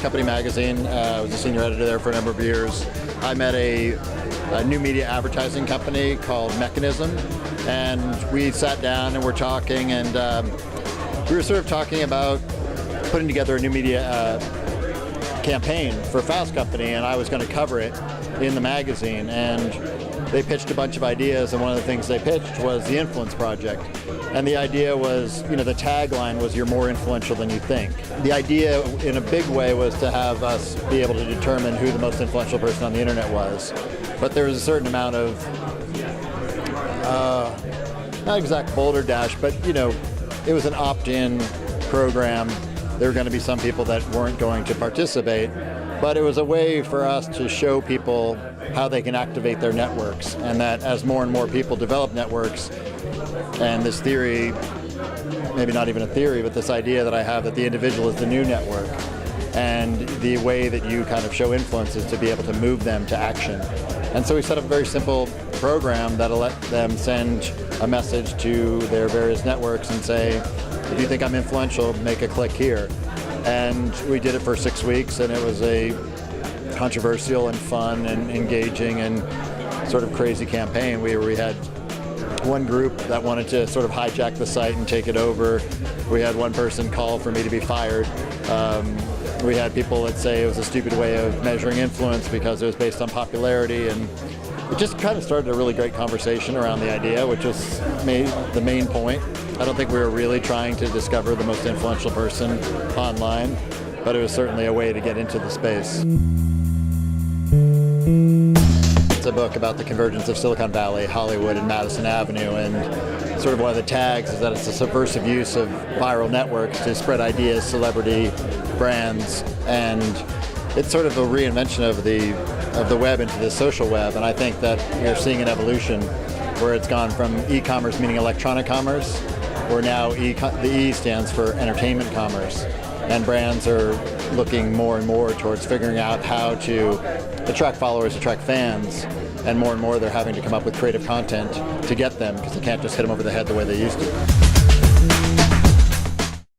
Company magazine. I was a senior editor there for a number of years. I met a new media advertising company called Mechanism, and we sat down and we're talking, and we were sort of talking about putting together a new media campaign for Fast Company, and I was going to cover it in the magazine. And they pitched a bunch of ideas, and one of the things they pitched was the Influence Project. And the idea was, the tagline was, "You're more influential than you think." The idea, in a big way, was to have us be able to determine who the most influential person on the internet was. But there was a certain amount of, not exact boulder dash, but, it was an opt-in program. There were going to be some people that weren't going to participate. But it was a way for us to show people how they can activate their networks, and that as more and more people develop networks, and this theory, maybe not even a theory, but this idea that I have that the individual is the new network, and the way that you kind of show influence is to be able to move them to action. And so we set up a very simple program that'll let them send a message to their various networks and say, if you think I'm influential, make a click here. And we did it for 6 weeks, and it was a controversial and fun and engaging and sort of crazy campaign. We had one group that wanted to sort of hijack the site and take it over. We had one person call for me to be fired. We had people that say it was a stupid way of measuring influence because it was based on popularity, and it just kind of started a really great conversation around the idea, which was the main point. I don't think we were really trying to discover the most influential person online, but it was certainly a way to get into the space. It's a book about the convergence of Silicon Valley, Hollywood, and Madison Avenue, and sort of one of the tags is that it's a subversive use of viral networks to spread ideas, celebrity, brands, and it's sort of a reinvention of the web into the social web, and I think that you're seeing an evolution where it's gone from e-commerce, meaning electronic commerce, where now the E stands for entertainment commerce, and brands are looking more and more towards figuring out how to attract followers, attract fans, and more they're having to come up with creative content to get them, because they can't just hit them over the head the way they used to.